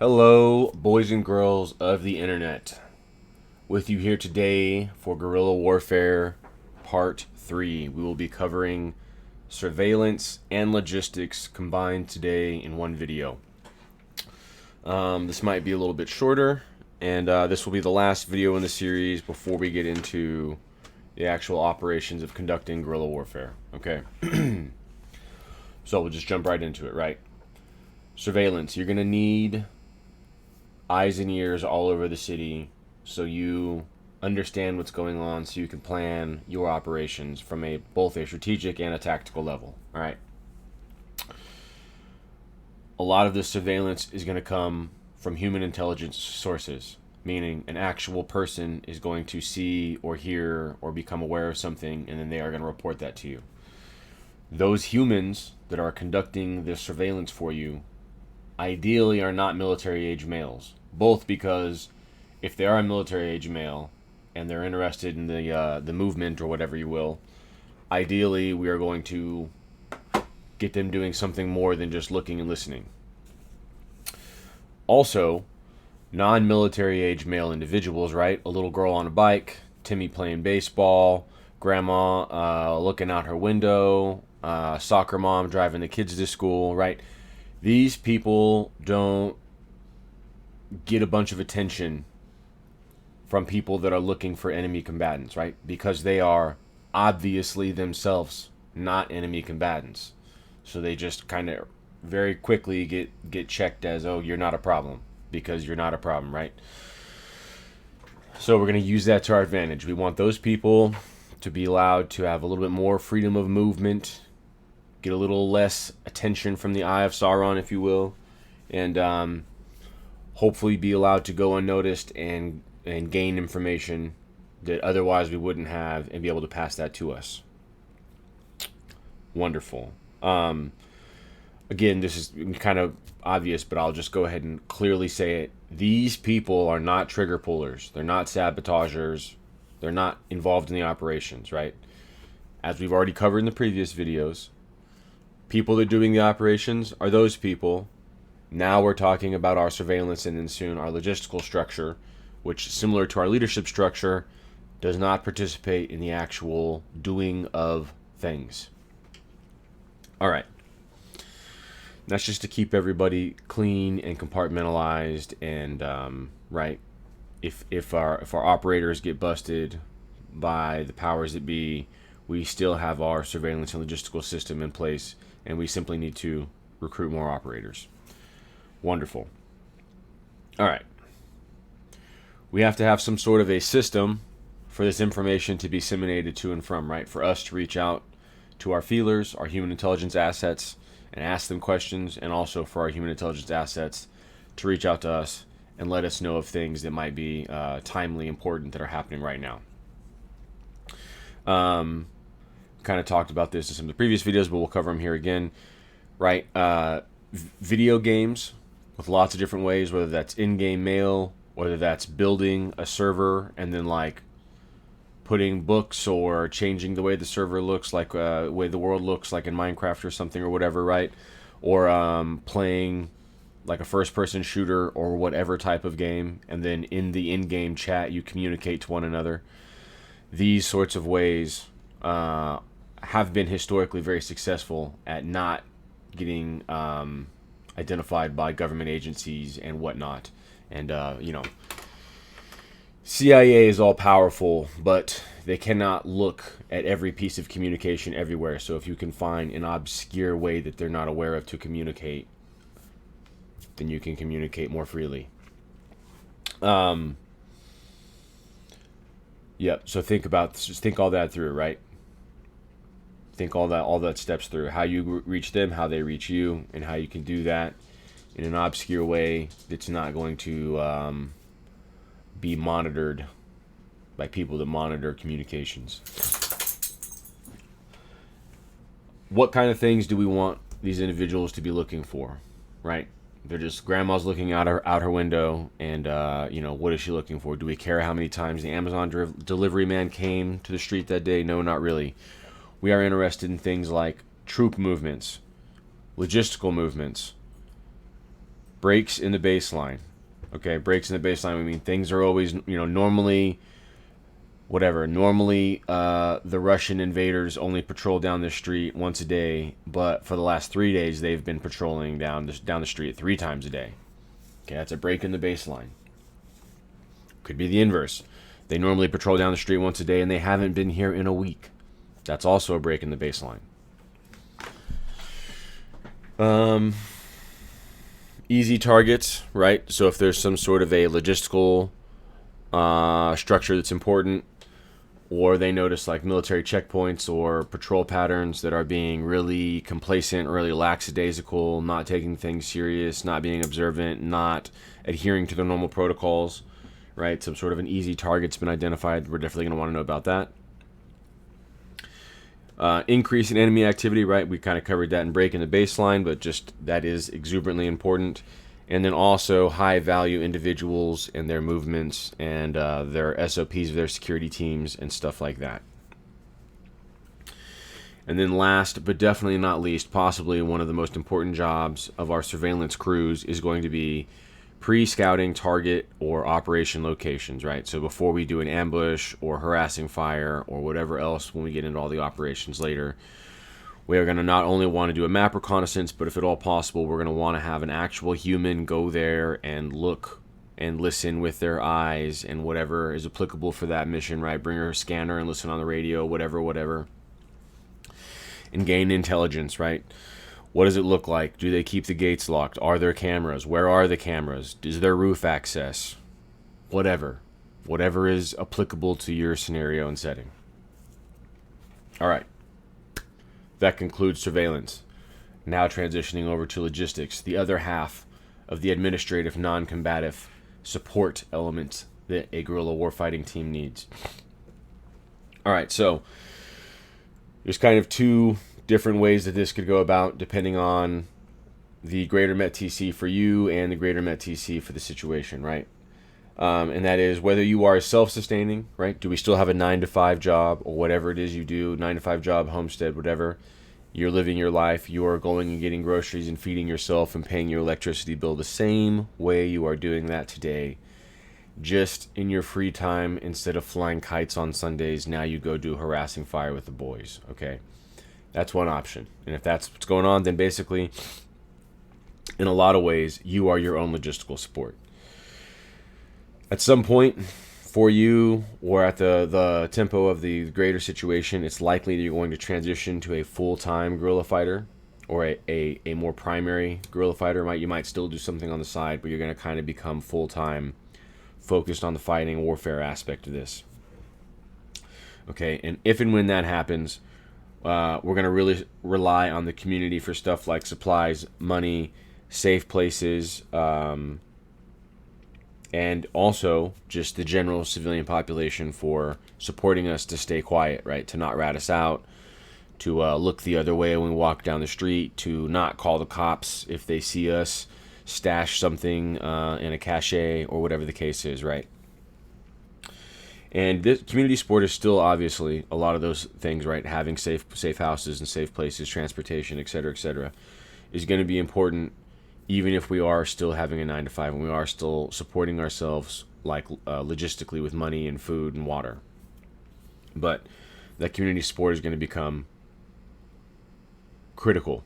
Hello, boys and girls of the internet. With you here today for Guerrilla Warfare Part 3. We will be covering surveillance and logistics combined today in one video. This might be a little bit shorter, and this will be the last video in the series before we get into the actual operations of conducting guerrilla warfare. Okay. So we'll just jump right into it, right? Surveillance. You're going to need eyes and ears all over the city so you understand what's going on, so you can plan your operations from both a strategic and a tactical level. All right. A lot of this surveillance is going to come from human intelligence sources, meaning an actual person is going to see or hear or become aware of something, and then they are going to report that to you. Those humans that are conducting this surveillance for you ideally are not military age males, both because if they are a military age male and they're interested in the movement or whatever you will, ideally we are going to get them doing something more than just looking and listening. Also, non-military age male individuals, right? A little girl on a bike, Timmy playing baseball, grandma looking out her window, soccer mom driving the kids to school, right? These people don't get a bunch of attention from people that are looking for enemy combatants, right? Because they are obviously themselves not enemy combatants. So they just kind of very quickly get checked as, oh, you're not a problem, because you're not a problem, right? So we're going to use that to our advantage. We want those people to be allowed to have a little bit more freedom of movement, get a little less attention from the eye of Sauron, if you will, and hopefully be allowed to go unnoticed and gain information that otherwise we wouldn't have, and be able to pass that to us. Wonderful. Again, this is kind of obvious, but I'll just go ahead and clearly say it. These people are not trigger pullers. They're not sabotagers. They're not involved in the operations, right? As we've already covered in the previous videos, people that are doing the operations are those people. Now we're talking about our surveillance and then soon our logistical structure, which, similar to our leadership structure, does not participate in the actual doing of things. All right. That's just to keep everybody clean and compartmentalized, and right. If our operators get busted by the powers that be, we still have our surveillance and logistical system in place, and we simply need to recruit more operators. Wonderful. All right. We have to have some sort of a system for this information to be disseminated to and from, right? For us to reach out to our feelers, our human intelligence assets, and ask them questions, and also for our human intelligence assets to reach out to us and let us know of things that might be timely, important, that are happening right now. Kind of talked about this in some of the previous videos, but we'll cover them here again, right? Video games with lots of different ways, whether that's in-game mail, whether that's building a server and then like putting books or changing the way the server looks, like the way the world looks, like in Minecraft or something or whatever, right? Or playing like a first-person shooter or whatever type of game, and then in the in-game chat you communicate to one another. These sorts of ways have been historically very successful at not getting identified by government agencies and whatnot. And, CIA is all powerful, but they cannot look at every piece of communication everywhere. So if you can find an obscure way that they're not aware of to communicate, then you can communicate more freely. Yep. So think all that through, right? Think all that steps through. How you reach them, how they reach you, and how you can do that in an obscure way that's not going to be monitored by people that monitor communications. What kind of things do we want these individuals to be looking for, right? They're just, grandma's looking out her window, and what is she looking for? Do we care how many times the Amazon delivery man came to the street that day? No, not really. We are interested in things like troop movements, logistical movements, breaks in the baseline. Okay, breaks in the baseline. We mean things are always, normally, the Russian invaders only patrol down the street once a day, but for the last 3 days, they've been patrolling down the street 3 times a day. Okay, that's a break in the baseline. Could be the inverse. They normally patrol down the street once a day, and they haven't been here in a week. That's also a break in the baseline. Easy targets, right? So if there's some sort of a logistical structure that's important, or they notice like military checkpoints or patrol patterns that are being really complacent, really lackadaisical, not taking things serious, not being observant, not adhering to their normal protocols, right? Some sort of an easy target's been identified. We're definitely going to want to know about that. Increase in enemy activity, right? We kind of covered that in breaking the baseline, but just that is exuberantly important. And then also high value individuals and their movements and their SOPs of their security teams and stuff like that. And then last but definitely not least, possibly one of the most important jobs of our surveillance crews is going to be pre-scouting target or operation locations, right? So before we do an ambush or harassing fire or whatever else when we get into all the operations later, we are going to not only want to do a map reconnaissance, but if at all possible, we're going to want to have an actual human go there and look and listen with their eyes and whatever is applicable for that mission, right? Bring her a scanner and listen on the radio, whatever. And gain intelligence, right? What does it look like? Do they keep the gates locked? Are there cameras? Where are the cameras? Is there roof access? Whatever is applicable to your scenario and setting. All right. That concludes surveillance. Now transitioning over to logistics, the other half of the administrative, non-combative support element that a guerrilla warfighting team needs. All right, so there's kind of 2 different ways that this could go about depending on the greater MET-TC for you and the greater MET-TC for the situation, right? And that is whether you are self-sustaining, right? Do we still have a 9-to-5 job or whatever it is you do, 9-to-5 job, homestead, whatever. You're living your life. You are going and getting groceries and feeding yourself and paying your electricity bill the same way you are doing that today. Just in your free time, instead of flying kites on Sundays, now you go do harassing fire with the boys, okay? That's one option. And if that's what's going on, then basically, in a lot of ways, you are your own logistical support. At some point for you, or at the tempo of the greater situation, it's likely that you're going to transition to a full-time guerrilla fighter or a more primary guerrilla fighter. You might still do something on the side, but you're going to kind of become full-time, focused on the fighting warfare aspect of this. Okay, and if and when that happens, we're going to really rely on the community for stuff like supplies, money, safe places, and also just the general civilian population for supporting us to stay quiet, right? To not rat us out, to look the other way when we walk down the street, to not call the cops if they see us stash something in a cache or whatever the case is, right? And this community support is still obviously a lot of those things, right? Having safe houses and safe places, transportation, et cetera, is going to be important, even if we are still having a 9-to-5 and we are still supporting ourselves like logistically with money and food and water. But that community support is going to become critical,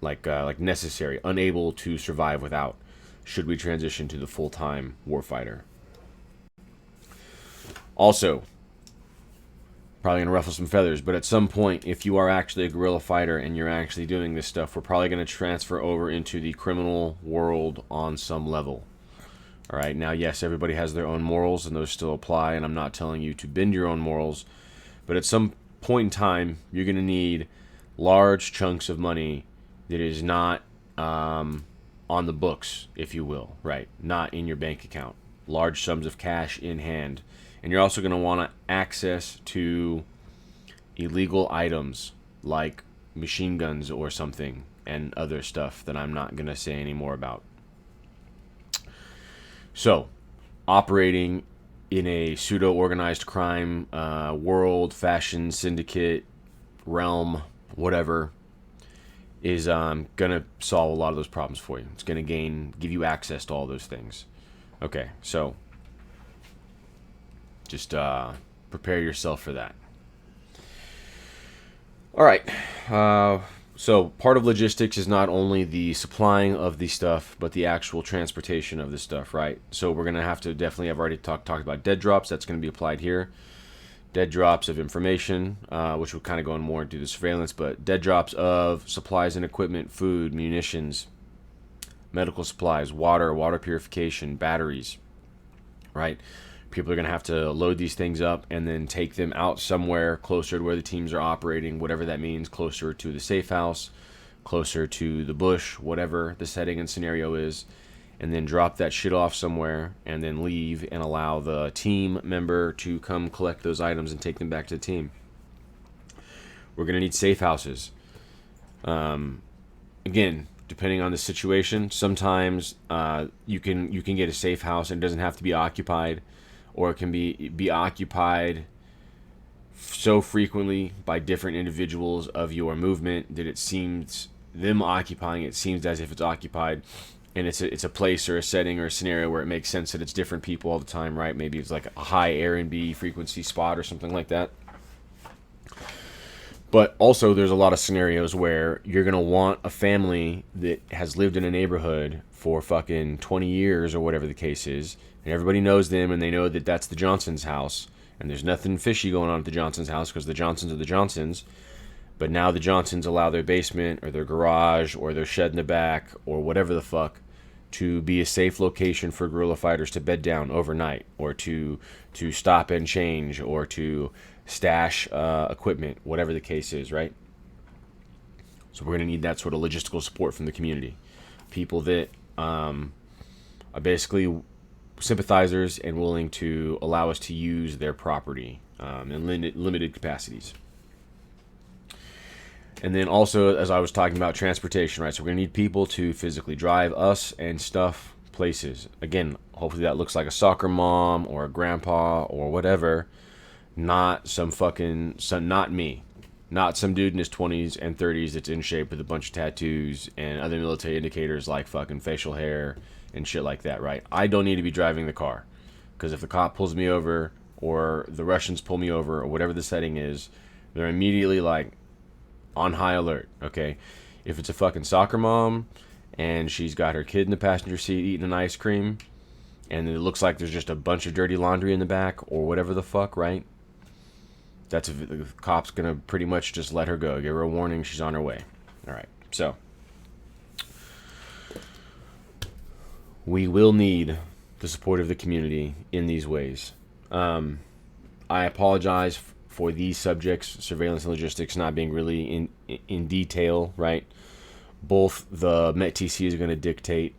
like necessary, unable to survive without, should we transition to the full-time warfighter. Also, probably going to ruffle some feathers, but at some point, if you are actually a guerrilla fighter and you're actually doing this stuff, we're probably going to transfer over into the criminal world on some level. All right, now, yes, everybody has their own morals, and those still apply, and I'm not telling you to bend your own morals, but at some point in time, you're going to need large chunks of money that is not on the books, if you will, right? Not in your bank account. Large sums of cash in hand. And you're also going to want access to illegal items like machine guns or something and other stuff that I'm not going to say any more about. So, operating in a pseudo-organized crime world, fashion, syndicate, realm, whatever, is gonna solve a lot of those problems for you. It's gonna give you access to all those things. Okay, so just prepare yourself for that. All right. So part of logistics is not only the supplying of the stuff, but the actual transportation of the stuff, right? So we're gonna have to definitely. I've already talked about dead drops. That's gonna be applied here. Dead drops of information, which will kind of go on more into the surveillance, but dead drops of supplies and equipment, food, munitions, medical supplies, water purification, batteries, right? People are going to have to load these things up and then take them out somewhere closer to where the teams are operating, whatever that means, closer to the safe house, closer to the bush, whatever the setting and scenario is, and then drop that shit off somewhere and then leave and allow the team member to come collect those items and take them back to the team. We're going to need safe houses. Again, depending on the situation, sometimes you can get a safe house and it doesn't have to be occupied, or it can be occupied so frequently by different individuals of your movement that it seems them occupying it seems as if it's occupied, and it's a place or a setting or a scenario where it makes sense that it's different people all the time, right? Maybe it's like a high Airbnb frequency spot or something like that. But also there's a lot of scenarios where you're going to want a family that has lived in a neighborhood for fucking 20 years or whatever the case is, and everybody knows them and they know that that's the Johnson's house, and there's nothing fishy going on at the Johnson's house because the Johnsons are the Johnsons. But now the Johnsons allow their basement or their garage or their shed in the back or whatever the fuck to be a safe location for guerrilla fighters to bed down overnight, or to stop and change, or to stash equipment, whatever the case is, right? So we're going to need that sort of logistical support from the community. People that are basically sympathizers and willing to allow us to use their property in limited capacities. And then also, as I was talking about, transportation, right? So we're going to need people to physically drive us and stuff places. Again, hopefully that looks like a soccer mom or a grandpa or whatever. Not not me. Not some dude in his 20s and 30s that's in shape with a bunch of tattoos and other military indicators like fucking facial hair and shit like that, right? I don't need to be driving the car. Because if the cop pulls me over or the Russians pull me over or whatever the setting is, they're immediately like on high alert, okay? If it's a fucking soccer mom and she's got her kid in the passenger seat eating an ice cream and it looks like there's just a bunch of dirty laundry in the back or whatever the fuck, right? The cop's gonna pretty much just let her go. Give her a warning, she's on her way. All right, so we will need the support of the community in these ways. I apologize for these subjects, surveillance and logistics, not being really in detail, right? Both the METTC is going to dictate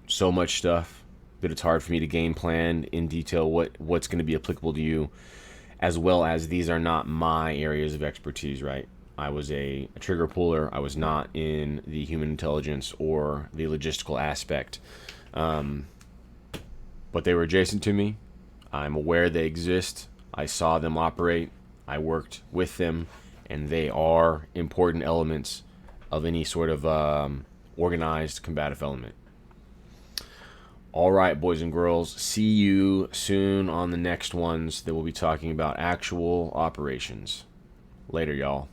so much stuff that it's hard for me to game plan in detail what's going to be applicable to you, as well as these are not my areas of expertise, right? I was a trigger puller. I was not in the human intelligence or the logistical aspect. But they were adjacent to me. I'm aware they exist. I saw them operate. I worked with them, and they are important elements of any sort of organized combative element. All right, boys and girls, see you soon on the next ones that we'll be talking about actual operations. Later, y'all.